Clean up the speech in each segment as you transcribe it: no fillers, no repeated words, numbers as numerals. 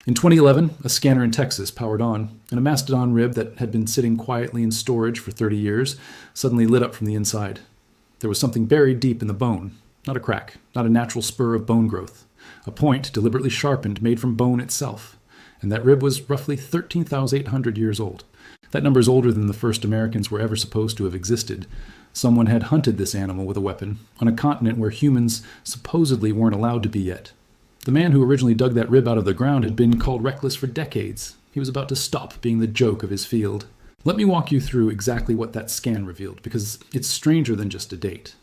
In 2011, a scanner in Texas powered on, and a Mastodon rib that had been sitting quietly in storage for 30 years suddenly lit up from the inside. There was something buried deep in the bone. Not a crack, not a natural spur of bone growth. A point deliberately sharpened, made from bone itself. And that rib was roughly 13,800 years old. That number is older than the first Americans were ever supposed to have existed. Someone had hunted this animal with a weapon on a continent where humans supposedly weren't allowed to be yet. The man who originally dug that rib out of the ground had been called reckless for decades. He was about to stop being the joke of his field. Let me walk you through exactly what that scan revealed, because it's stranger than just a date.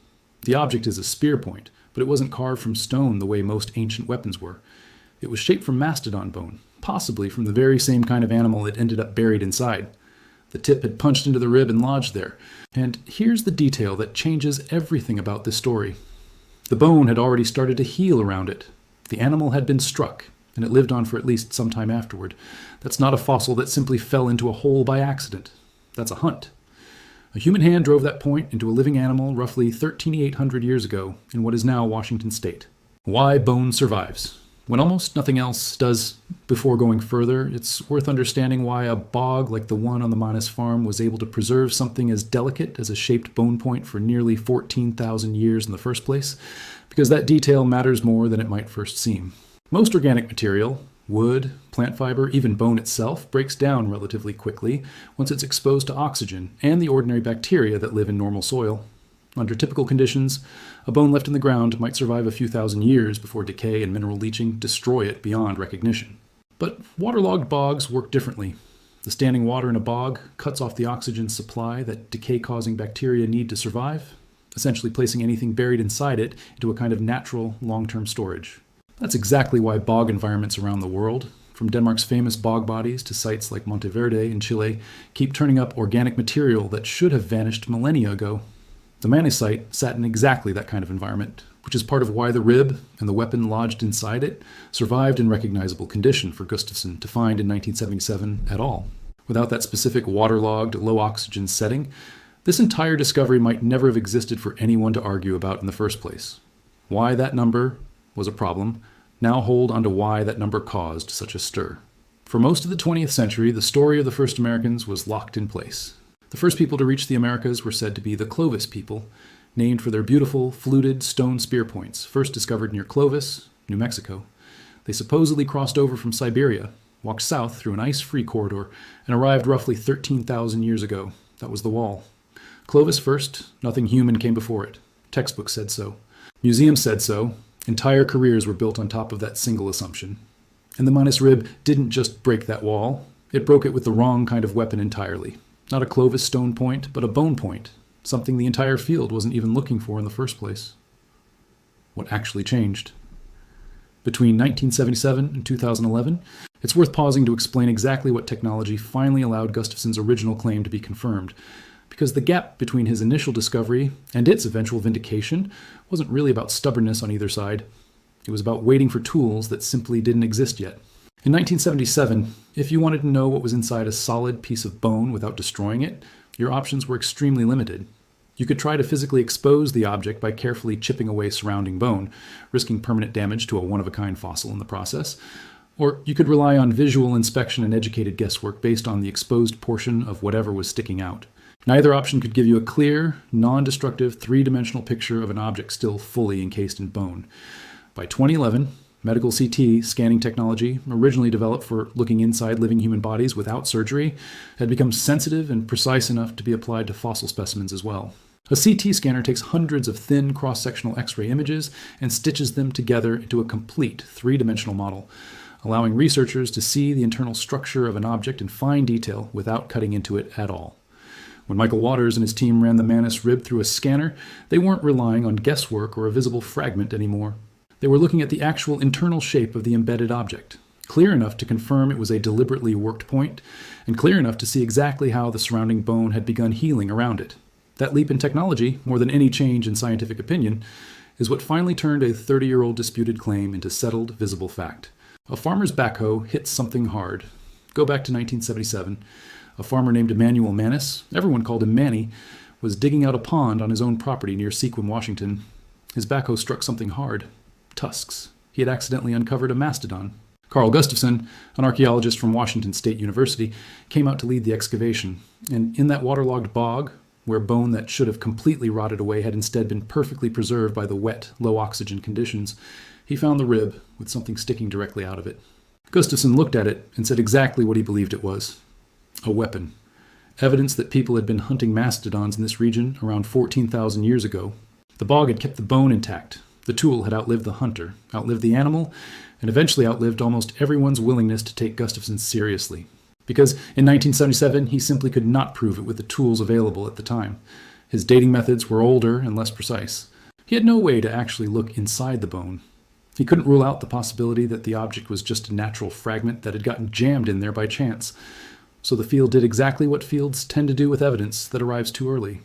The object is a spear point, but it wasn't carved from stone the way most ancient weapons were. It was shaped from mastodon bone, possibly from the very same kind of animal it ended up buried inside. The tip had punched into the rib and lodged there. And here's the detail that changes everything about this story. The bone had already started to heal around it. The animal had been struck, and it lived on for at least some time afterward. That's not a fossil that simply fell into a hole by accident. That's a hunt. A human hand drove that point into a living animal roughly 13,800 years ago in what is now Washington State. Why bone survives. When almost nothing else does before going further, it's worth understanding why a bog like the one on the Manus farm was able to preserve something as delicate as a shaped bone point for nearly 14,000 years in the first place, because that detail matters more than it might first seem. Most organic material, wood, plant fiber, even bone itself, breaks down relatively quickly once it's exposed to oxygen and the ordinary bacteria that live in normal soil. Under typical conditions, a bone left in the ground might survive a few thousand years before decay and mineral leaching destroy it beyond recognition. But waterlogged bogs work differently. The standing water in a bog cuts off the oxygen supply that decay-causing bacteria need to survive, essentially placing anything buried inside it into a kind of natural, long-term storage. That's exactly why bog environments around the world, from Denmark's famous bog bodies to sites like Monteverde in Chile, keep turning up organic material that should have vanished millennia ago. The Manus site sat in exactly that kind of environment, which is part of why the rib and the weapon lodged inside it survived in recognizable condition for Gustafsson to find in 1977 at all. Without that specific waterlogged, low-oxygen setting, this entire discovery might never have existed for anyone to argue about in the first place. Why that number was a problem, now hold onto why that number caused such a stir. For most of the 20th century, the story of the first Americans was locked in place. The first people to reach the Americas were said to be the Clovis people, named for their beautiful, fluted stone spear points, first discovered near Clovis, New Mexico. They supposedly crossed over from Siberia, walked south through an ice-free corridor, and arrived roughly 13,000 years ago. That was the wall. Clovis first, nothing human came before it. Textbooks said so. Museums said so. Entire careers were built on top of that single assumption. And the Manus rib didn't just break that wall. It broke it with the wrong kind of weapon entirely. Not a Clovis stone point, but a bone point, something the entire field wasn't even looking for in the first place. What actually changed? Between 1977 and 2011, it's worth pausing to explain exactly what technology finally allowed Gustafsson's original claim to be confirmed, because the gap between his initial discovery and its eventual vindication wasn't really about stubbornness on either side. It was about waiting for tools that simply didn't exist yet. In 1977, if you wanted to know what was inside a solid piece of bone without destroying it, your options were extremely limited. You could try to physically expose the object by carefully chipping away surrounding bone, risking permanent damage to a one-of-a-kind fossil in the process. Or you could rely on visual inspection and educated guesswork based on the exposed portion of whatever was sticking out. Neither option could give you a clear, non-destructive, three-dimensional picture of an object still fully encased in bone. By 2011, medical CT scanning technology, originally developed for looking inside living human bodies without surgery, had become sensitive and precise enough to be applied to fossil specimens as well. A CT scanner takes hundreds of thin cross-sectional X-ray images and stitches them together into a complete three-dimensional model, allowing researchers to see the internal structure of an object in fine detail without cutting into it at all. When Michael Waters and his team ran the Manus rib through a scanner, they weren't relying on guesswork or a visible fragment anymore. They were looking at the actual internal shape of the embedded object, clear enough to confirm it was a deliberately worked point, and clear enough to see exactly how the surrounding bone had begun healing around it. That leap in technology, more than any change in scientific opinion, is what finally turned a 30-year-old disputed claim into settled, visible fact. A farmer's backhoe hit something hard. Go back to 1977. A farmer named Emmanuel Manus, everyone called him Manny, was digging out a pond on his own property near Sequim, Washington. His backhoe struck something hard. Tusks. He had accidentally uncovered a mastodon. Carl Gustafson, an archaeologist from Washington State University, came out to lead the excavation, and in that waterlogged bog, where bone that should have completely rotted away had instead been perfectly preserved by the wet, low-oxygen conditions, he found the rib with something sticking directly out of it. Gustafson looked at it and said exactly what he believed it was: a weapon. Evidence that people had been hunting mastodons in this region around 14,000 years ago. The bog had kept the bone intact. The tool had outlived the hunter, outlived the animal, and eventually outlived almost everyone's willingness to take Gustafson seriously. Because in 1977, he simply could not prove it with the tools available at the time. His dating methods were older and less precise. He had no way to actually look inside the bone. He couldn't rule out the possibility that the object was just a natural fragment that had gotten jammed in there by chance. So the field did exactly what fields tend to do with evidence that arrives too early.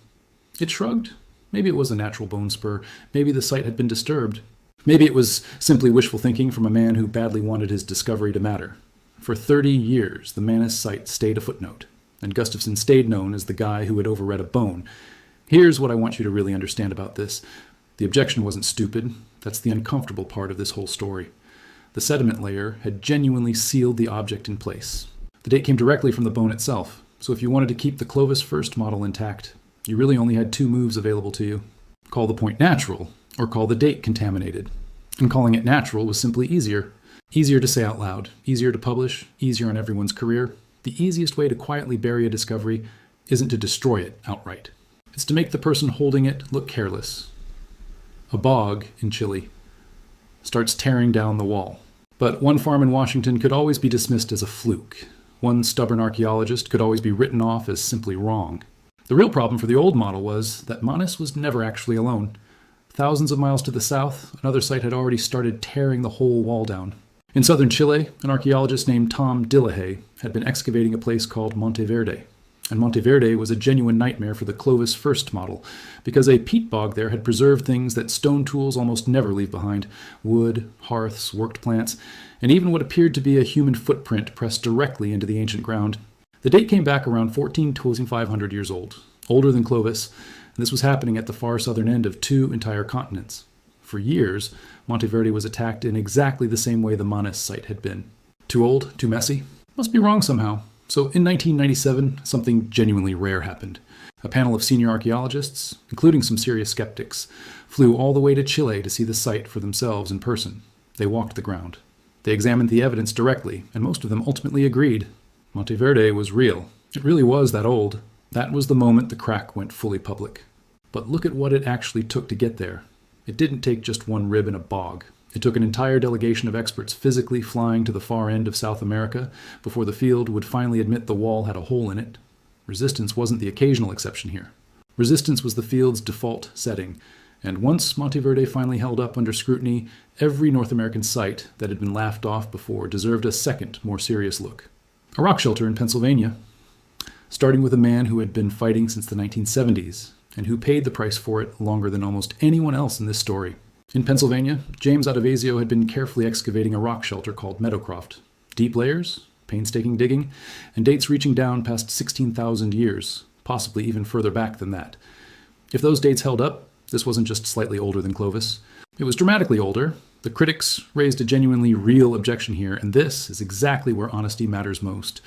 It shrugged. Maybe it was a natural bone spur. Maybe the site had been disturbed. Maybe it was simply wishful thinking from a man who badly wanted his discovery to matter. For 30 years, the Manus site stayed a footnote, and Gustafson stayed known as the guy who had overread a bone. Here's what I want you to really understand about this. The objection wasn't stupid. That's the uncomfortable part of this whole story. The sediment layer had genuinely sealed the object in place. The date came directly from the bone itself, so if you wanted to keep the Clovis first model intact, you really only had two moves available to you. Call the point natural, or call the date contaminated. And calling it natural was simply easier. Easier to say out loud, easier to publish, easier on everyone's career. The easiest way to quietly bury a discovery isn't to destroy it outright. It's to make the person holding it look careless. A bog in Chile starts tearing down the wall. But one farm in Washington could always be dismissed as a fluke. One stubborn archaeologist could always be written off as simply wrong. The real problem for the old model was that Manus was never actually alone. Thousands of miles to the south, another site had already started tearing the whole wall down. In southern Chile, an archaeologist named Tom Dillahay had been excavating a place called Monteverde. And Monteverde was a genuine nightmare for the Clovis first model, because a peat bog there had preserved things that stone tools almost never leave behind: wood, hearths, worked plants, and even what appeared to be a human footprint pressed directly into the ancient ground. The date came back around 14,500 years old, older than Clovis, and this was happening at the far southern end of two entire continents. For years, Monteverde was attacked in exactly the same way the Manus site had been. Too old? Too messy? Must be wrong somehow. So in 1997, something genuinely rare happened. A panel of senior archaeologists, including some serious skeptics, flew all the way to Chile to see the site for themselves in person. They walked the ground. They examined the evidence directly, and most of them ultimately agreed. Monteverde was real. It really was that old. That was the moment the crack went fully public. But look at what it actually took to get there. It didn't take just one rib in a bog. It took an entire delegation of experts physically flying to the far end of South America before the field would finally admit the wall had a hole in it. Resistance wasn't the occasional exception here. Resistance was the field's default setting, and once Monteverde finally held up under scrutiny, every North American site that had been laughed off before deserved a second, more serious look. A rock shelter in Pennsylvania, starting with a man who had been fighting since the 1970s, and who paid the price for it longer than almost anyone else in this story. In Pennsylvania, James Adovasio had been carefully excavating a rock shelter called Meadowcroft. Deep layers, painstaking digging, and dates reaching down past 16,000 years, possibly even further back than that. If those dates held up, this wasn't just slightly older than Clovis. It was dramatically older. The critics raised a genuinely real objection here, and this is exactly where honesty matters most.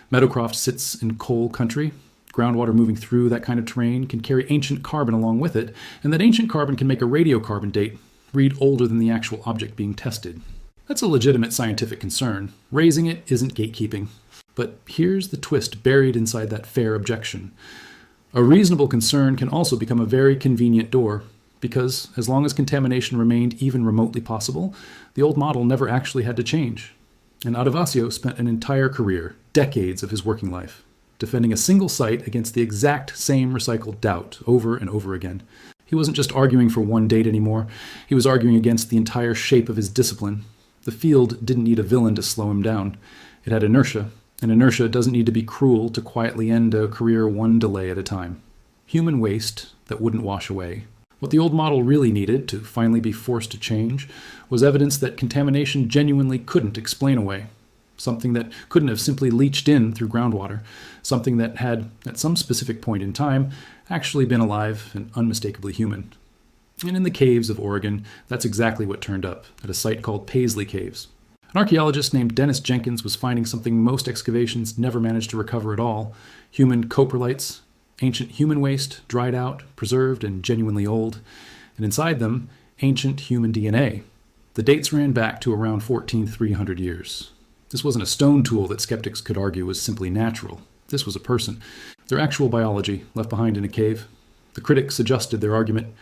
Meadowcroft sits in coal country. Groundwater moving through that kind of terrain can carry ancient carbon along with it, and that ancient carbon can make a radiocarbon date read older than the actual object being tested. That's a legitimate scientific concern. Raising it isn't gatekeeping. But here's the twist buried inside that fair objection. A reasonable concern can also become a very convenient door, because as long as contamination remained even remotely possible, the old model never actually had to change. And Adovasio spent an entire career, decades of his working life, defending a single site against the exact same recycled doubt over and over again. He wasn't just arguing for one date anymore. He was arguing against the entire shape of his discipline. The field didn't need a villain to slow him down. It had inertia, and inertia doesn't need to be cruel to quietly end a career one delay at a time. Human waste that wouldn't wash away. What the old model really needed to finally be forced to change was evidence that contamination genuinely couldn't explain away. Something that couldn't have simply leached in through groundwater. Something that had, at some specific point in time, actually been alive and unmistakably human. And in the caves of Oregon, that's exactly what turned up at a site called Paisley Caves. An archaeologist named Dennis Jenkins was finding something most excavations never managed to recover at all: human coprolites, ancient human waste, dried out, preserved, and genuinely old, and inside them, ancient human DNA. The dates ran back to around 14,300 years. This wasn't a stone tool that skeptics could argue was simply natural. This was a person. Their actual biology, left behind in a cave. The critics adjusted their argument.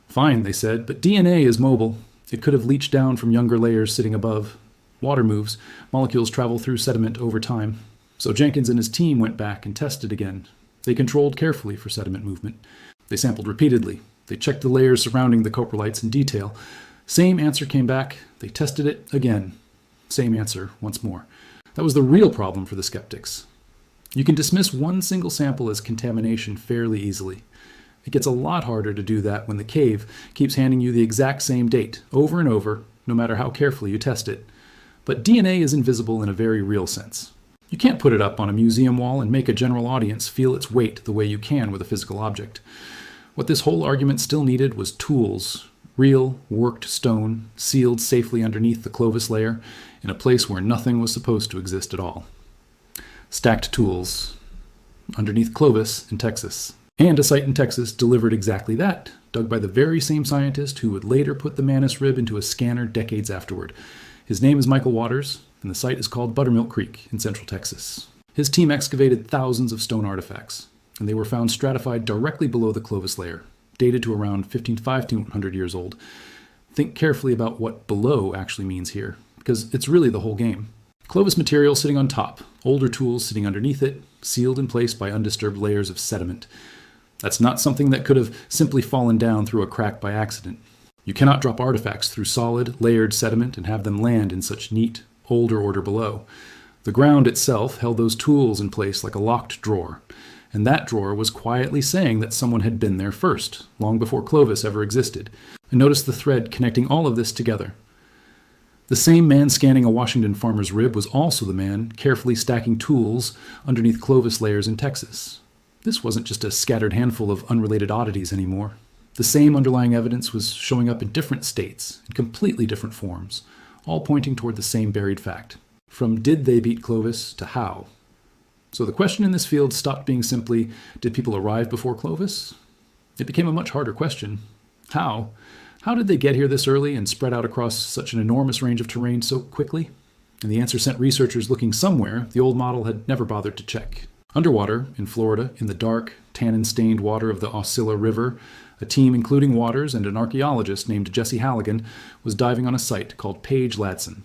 Fine, they said, but DNA is mobile. It could have leached down from younger layers sitting above. Water moves. Molecules travel through sediment over time. So Jenkins and his team went back and tested again. They controlled carefully for sediment movement. They sampled repeatedly. They checked the layers surrounding the coprolites in detail. Same answer came back. They tested it again. Same answer once more. That was the real problem for the skeptics. You can dismiss one single sample as contamination fairly easily. It gets a lot harder to do that when the cave keeps handing you the exact same date over and over, no matter how carefully you test it. But DNA is invisible in a very real sense. You can't put it up on a museum wall and make a general audience feel its weight the way you can with a physical object. What this whole argument still needed was tools. Real, worked stone, sealed safely underneath the Clovis layer, in a place where nothing was supposed to exist at all. Stacked tools, underneath Clovis in Texas. And a site in Texas delivered exactly that, dug by the very same scientist who would later put the Manus rib into a scanner decades afterward. His name is Michael Waters, and the site is called Buttermilk Creek in central Texas. His team excavated thousands of stone artifacts, and they were found stratified directly below the Clovis layer, dated to around 1,500 years old. Think carefully about what below actually means here, because it's really the whole game. Clovis material sitting on top, older tools sitting underneath it, sealed in place by undisturbed layers of sediment. That's not something that could have simply fallen down through a crack by accident. You cannot drop artifacts through solid, layered sediment and have them land in such neat, older order below. The ground itself held those tools in place like a locked drawer. And that drawer was quietly saying that someone had been there first, long before Clovis ever existed. And notice the thread connecting all of this together. The same man scanning a Washington farmer's rib was also the man carefully stacking tools underneath Clovis layers in Texas. This wasn't just a scattered handful of unrelated oddities anymore. The same underlying evidence was showing up in different states, in completely different forms, all pointing toward the same buried fact. From did they beat Clovis to how. So the question in this field stopped being simply, did people arrive before Clovis? It became a much harder question. How? How did they get here this early and spread out across such an enormous range of terrain so quickly? And the answer sent researchers looking somewhere the old model had never bothered to check. Underwater, in Florida, in the dark, tannin-stained water of the Osceola River, a team including Waters and an archaeologist named Jesse Halligan was diving on a site called Page Ladson.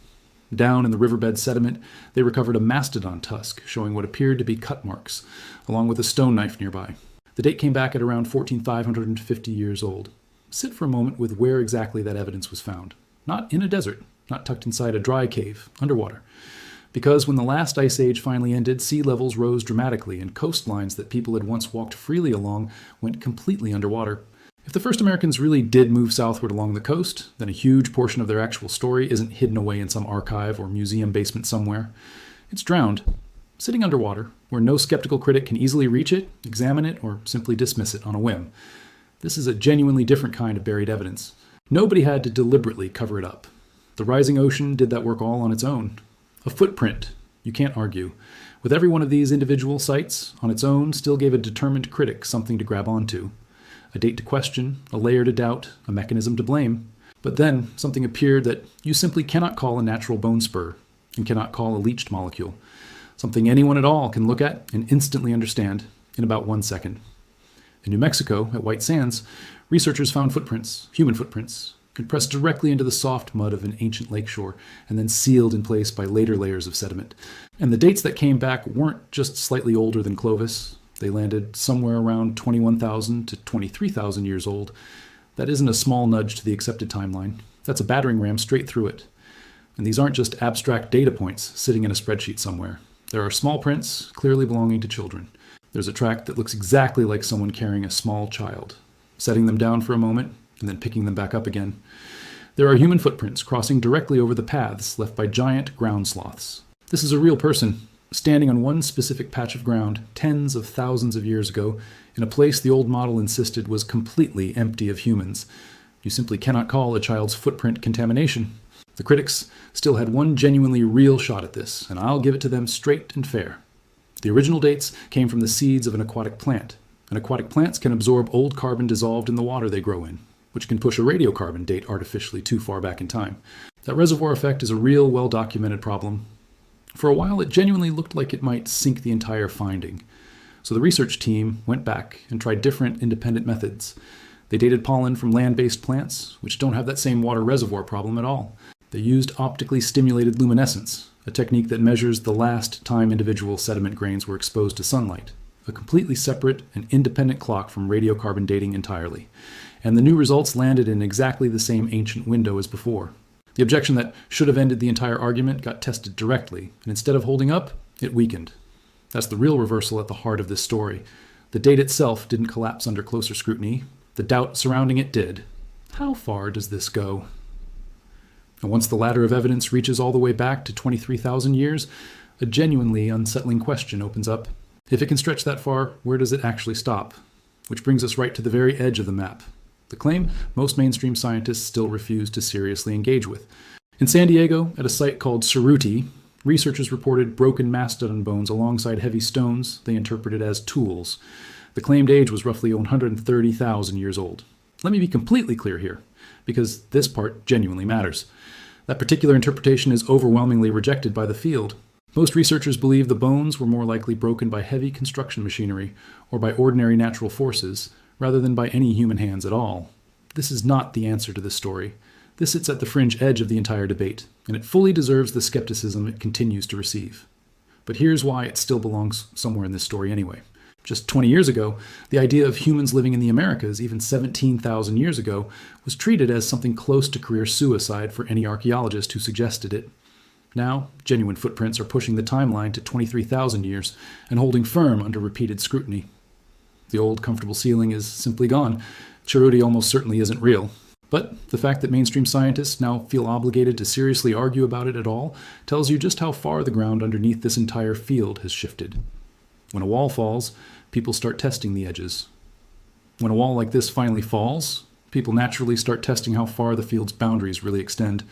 Down in the riverbed sediment, they recovered a mastodon tusk showing what appeared to be cut marks, along with a stone knife nearby. The date came back at around 14,550 years old. Sit for a moment with where exactly that evidence was found. Not in a desert, not tucked inside a dry cave, underwater. Because when the last ice age finally ended, sea levels rose dramatically and coastlines that people had once walked freely along went completely underwater. If the first Americans really did move southward along the coast, then a huge portion of their actual story isn't hidden away in some archive or museum basement somewhere. It's drowned, sitting underwater, where no skeptical critic can easily reach it, examine it, or simply dismiss it on a whim. This is a genuinely different kind of buried evidence. Nobody had to deliberately cover it up. The rising ocean did that work all on its own. A footprint, you can't argue, with every one of these individual sites on its own still gave a determined critic something to grab onto. A date to question, a layer to doubt, a mechanism to blame. But then something appeared that you simply cannot call a natural bone spur and cannot call a leached molecule. Something anyone at all can look at and instantly understand in about 1 second. In New Mexico, at White Sands, researchers found footprints, human footprints, compressed directly into the soft mud of an ancient lakeshore and then sealed in place by later layers of sediment. And the dates that came back weren't just slightly older than Clovis. They landed somewhere around 21,000 to 23,000 years old. That isn't a small nudge to the accepted timeline. That's a battering ram straight through it. And these aren't just abstract data points sitting in a spreadsheet somewhere. There are small prints clearly belonging to children. There's a track that looks exactly like someone carrying a small child, setting them down for a moment and then picking them back up again. There are human footprints crossing directly over the paths left by giant ground sloths. This is a real person, standing on one specific patch of ground tens of thousands of years ago in a place the old model insisted was completely empty of humans. You simply cannot call a child's footprint contamination. The critics still had one genuinely real shot at this, and I'll give it to them straight and fair. The original dates came from the seeds of an aquatic plant, and aquatic plants can absorb old carbon dissolved in the water they grow in, which can push a radiocarbon date artificially too far back in time. That reservoir effect is a real, well-documented problem. For a while, it genuinely looked like it might sink the entire finding. So the research team went back and tried different independent methods. They dated pollen from land-based plants, which don't have that same water reservoir problem at all. They used optically stimulated luminescence, a technique that measures the last time individual sediment grains were exposed to sunlight, a completely separate and independent clock from radiocarbon dating entirely. And the new results landed in exactly the same ancient window as before. The objection that should have ended the entire argument got tested directly, and instead of holding up, it weakened. That's the real reversal at the heart of this story. The date itself didn't collapse under closer scrutiny. The doubt surrounding it did. How far does this go? And once the ladder of evidence reaches all the way back to 23,000 years, a genuinely unsettling question opens up. If it can stretch that far, where does it actually stop? Which brings us right to the very edge of the map. The claim most mainstream scientists still refuse to seriously engage with. In San Diego, at a site called Cerruti, researchers reported broken mastodon bones alongside heavy stones they interpreted as tools. The claimed age was roughly 130,000 years old. Let me be completely clear here, because this part genuinely matters. That particular interpretation is overwhelmingly rejected by the field. Most researchers believe the bones were more likely broken by heavy construction machinery or by ordinary natural forces, rather than by any human hands at all. This is not the answer to this story. This sits at the fringe edge of the entire debate, and it fully deserves the skepticism it continues to receive. But here's why it still belongs somewhere in this story anyway. Just 20 years ago, the idea of humans living in the Americas, even 17,000 years ago, was treated as something close to career suicide for any archaeologist who suggested it. Now, genuine footprints are pushing the timeline to 23,000 years and holding firm under repeated scrutiny. The old comfortable ceiling is simply gone. Cerruti almost certainly isn't real. But the fact that mainstream scientists now feel obligated to seriously argue about it at all tells you just how far the ground underneath this entire field has shifted. When a wall falls, people start testing the edges. When a wall like this finally falls, people naturally start testing how far the field's boundaries really extend.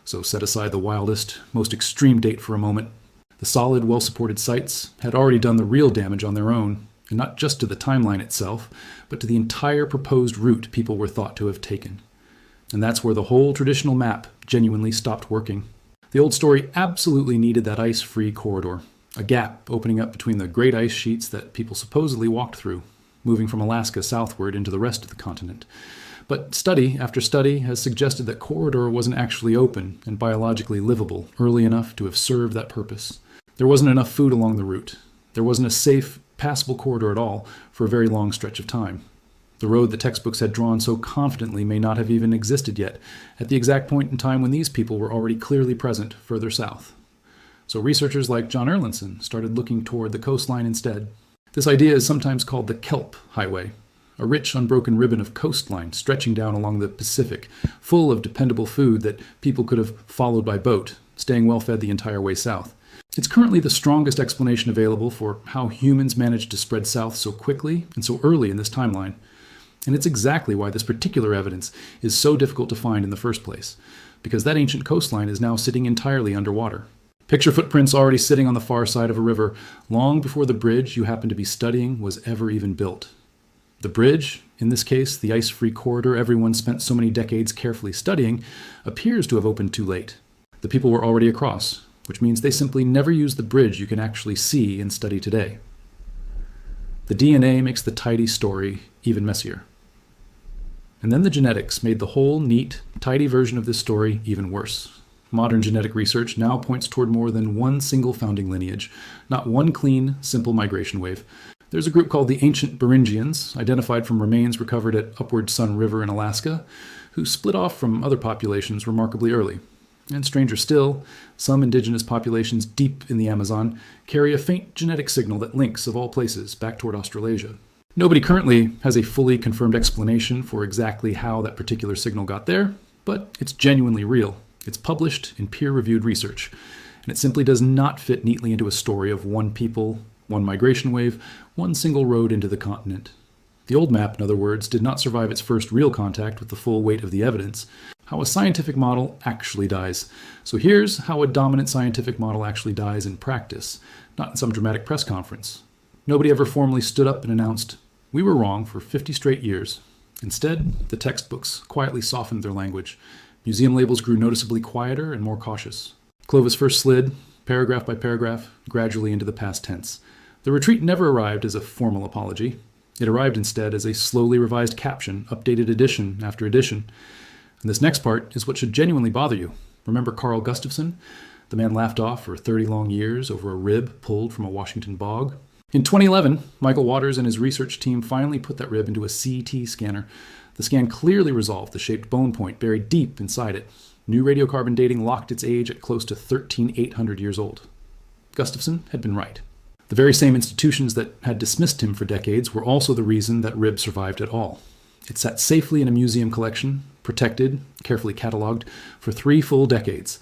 So set aside the wildest, most extreme date for a moment. The solid, well-supported sites had already done the real damage on their own, and not just to the timeline itself, but to the entire proposed route people were thought to have taken. And that's where the whole traditional map genuinely stopped working. The old story absolutely needed that ice-free corridor, a gap opening up between the great ice sheets that people supposedly walked through, moving from Alaska southward into the rest of the continent. But study after study has suggested that corridor wasn't actually open and biologically livable early enough to have served that purpose. There wasn't enough food along the route. There wasn't a safe, passable corridor at all for a very long stretch of time. The road the textbooks had drawn so confidently may not have even existed yet, at the exact point in time when these people were already clearly present further south. So researchers like John Erlandson started looking toward the coastline instead. This idea is sometimes called the Kelp Highway, a rich, unbroken ribbon of coastline stretching down along the Pacific, full of dependable food that people could have followed by boat, staying well-fed the entire way south. It's currently the strongest explanation available for how humans managed to spread south so quickly and so early in this timeline. And it's exactly why this particular evidence is so difficult to find in the first place, because that ancient coastline is now sitting entirely underwater. Picture footprints already sitting on the far side of a river long before the bridge you happen to be studying was ever even built. The bridge, in this case the ice-free corridor everyone spent so many decades carefully studying, appears to have opened too late. The people were already across, which means they simply never used the bridge you can actually see and study today. The DNA makes the tidy story even messier. And then the genetics made the whole neat, tidy version of this story even worse. Modern genetic research now points toward more than one single founding lineage, not one clean, simple migration wave. There's a group called the ancient Beringians, identified from remains recovered at Upward Sun River in Alaska, who split off from other populations remarkably early. And stranger still, some indigenous populations deep in the Amazon carry a faint genetic signal that links, of all places, back toward Australasia. Nobody currently has a fully confirmed explanation for exactly how that particular signal got there, but it's genuinely real. It's published in peer-reviewed research, and it simply does not fit neatly into a story of one people, one migration wave, one single road into the continent. The old map, in other words, did not survive its first real contact with the full weight of the evidence. how a scientific model actually dies. So here's how a dominant scientific model actually dies in practice, not in some dramatic press conference. Nobody ever formally stood up and announced, "We were wrong for 50 straight years." Instead, the textbooks quietly softened their language. Museum labels grew noticeably quieter and more cautious. Clovis first slid, paragraph by paragraph, gradually into the past tense. The retreat never arrived as a formal apology. It arrived instead as a slowly revised caption, updated edition after edition. And this next part is what should genuinely bother you. Remember Carl Gustafson, the man laughed off for 30 long years over a rib pulled from a Washington bog? In 2011, Michael Waters and his research team finally put that rib into a CT scanner. The scan clearly resolved the shaped bone point buried deep inside it. New radiocarbon dating locked its age at close to 13,800 years old. Gustafson had been right. The very same institutions that had dismissed him for decades were also the reason that rib survived at all. It sat safely in a museum collection, protected, carefully cataloged, for 3 full decades,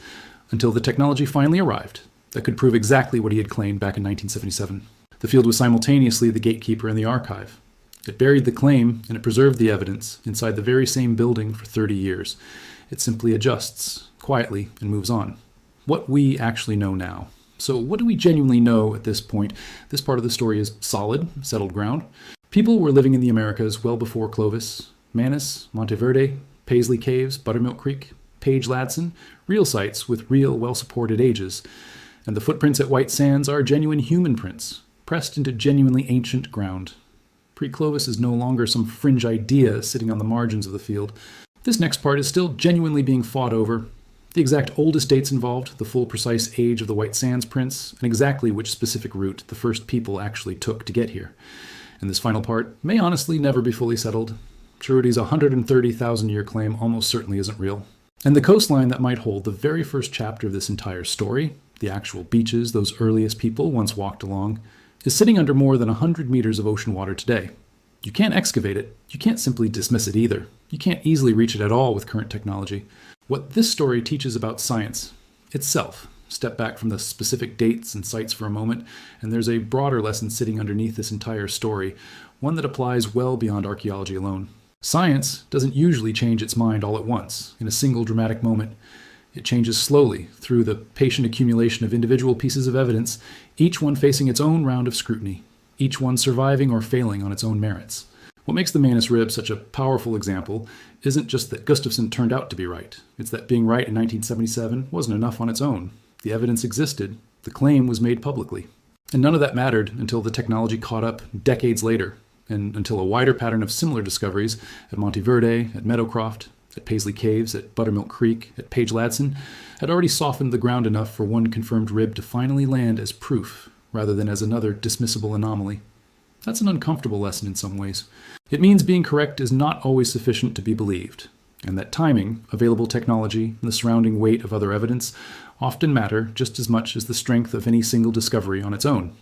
until the technology finally arrived that could prove exactly what he had claimed back in 1977. The field was simultaneously the gatekeeper and the archive. It buried the claim and it preserved the evidence inside the very same building for 30 years. It simply adjusts, quietly, and moves on. What we actually know now. So what do we genuinely know at this point? This part of the story is solid, settled ground. People were living in the Americas well before Clovis. Manus, Monteverde, Paisley Caves, Buttermilk Creek, Page Ladson, real sites with real, well-supported ages. And the footprints at White Sands are genuine human prints, pressed into genuinely ancient ground. Pre-Clovis is no longer some fringe idea sitting on the margins of the field. This next part is still genuinely being fought over. The exact oldest dates involved, the full precise age of the White Sands prints, and exactly which specific route the first people actually took to get here. And this final part may honestly never be fully settled. Truity's 130,000-year claim almost certainly isn't real. And the coastline that might hold the very first chapter of this entire story, the actual beaches those earliest people once walked along, is sitting under more than 100 meters of ocean water today. You can't excavate it. You can't simply dismiss it either. You can't easily reach it at all with current technology. What this story teaches about science itself, step back from the specific dates and sites for a moment, and there's a broader lesson sitting underneath this entire story, one that applies well beyond archaeology alone. Science doesn't usually change its mind all at once, in a single dramatic moment. It changes slowly through the patient accumulation of individual pieces of evidence, each one facing its own round of scrutiny, each one surviving or failing on its own merits. What makes the Manus rib such a powerful example isn't just that Gustafson turned out to be right. It's that being right in 1977 wasn't enough on its own. The evidence existed. The claim was made publicly. And none of that mattered until the technology caught up decades later, and until a wider pattern of similar discoveries at Monteverde, at Meadowcroft, at Paisley Caves, at Buttermilk Creek, at Page Ladson, had already softened the ground enough for one confirmed rib to finally land as proof, rather than as another dismissible anomaly. That's an uncomfortable lesson in some ways. It means being correct is not always sufficient to be believed, and that timing, available technology, and the surrounding weight of other evidence often matter just as much as the strength of any single discovery on its own.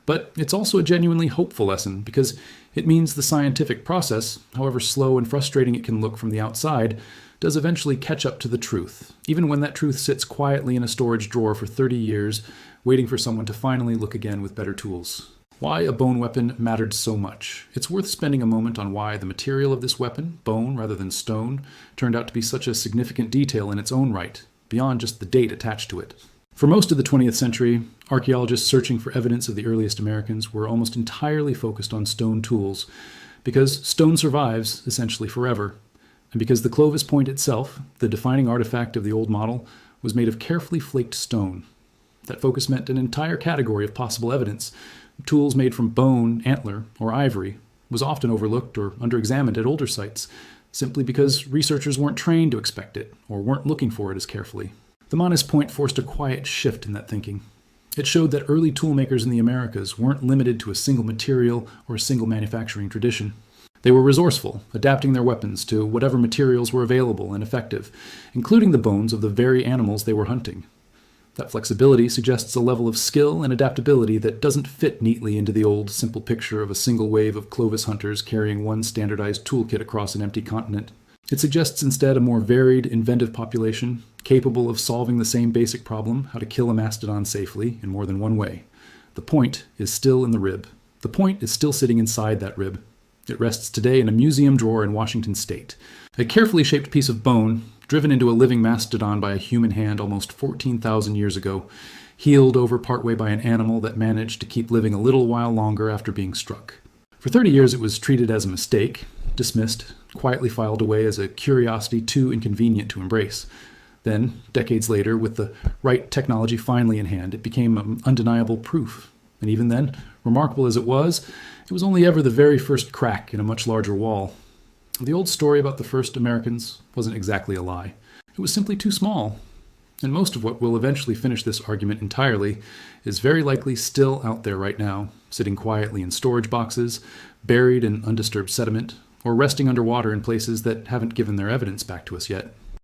But it's also a genuinely hopeful lesson because it means the scientific process, however slow and frustrating it can look from the outside, does eventually catch up to the truth, even when that truth sits quietly in a storage drawer for 30 years, waiting for someone to finally look again with better tools. Why a bone weapon mattered so much. It's worth spending a moment on why the material of this weapon, bone rather than stone, turned out to be such a significant detail in its own right, beyond just the date attached to it. For most of the 20th century, archaeologists searching for evidence of the earliest Americans were almost entirely focused on stone tools, because stone survives essentially forever, and because the Clovis point itself, the defining artifact of the old model, was made of carefully flaked stone. That focus meant an entire category of possible evidence. Tools made from bone, antler, or ivory was often overlooked or underexamined at older sites, simply because researchers weren't trained to expect it or weren't looking for it as carefully. The Manus point forced a quiet shift in that thinking. It showed that early toolmakers in the Americas weren't limited to a single material or a single manufacturing tradition. They were resourceful, adapting their weapons to whatever materials were available and effective, including the bones of the very animals they were hunting. That flexibility suggests a level of skill and adaptability that doesn't fit neatly into the old, simple picture of a single wave of Clovis hunters carrying one standardized toolkit across an empty continent. It suggests instead a more varied, inventive population, capable of solving the same basic problem, how to kill a mastodon safely, in more than one way. The point is still in the rib. The point is still sitting inside that rib. It rests today in a museum drawer in Washington state. A carefully shaped piece of bone, driven into a living mastodon by a human hand almost 14,000 years ago, healed over partway by an animal that managed to keep living a little while longer after being struck. For 30 years it was treated as a mistake, dismissed, quietly filed away as a curiosity too inconvenient to embrace. Then, decades later, with the right technology finally in hand, it became undeniable proof. And even then, remarkable as it was only ever the very first crack in a much larger wall. The old story about the first Americans wasn't exactly a lie. It was simply too small. And most of what will eventually finish this argument entirely is very likely still out there right now, sitting quietly in storage boxes, buried in undisturbed sediment, or resting underwater in places that haven't given their evidence back to us yet.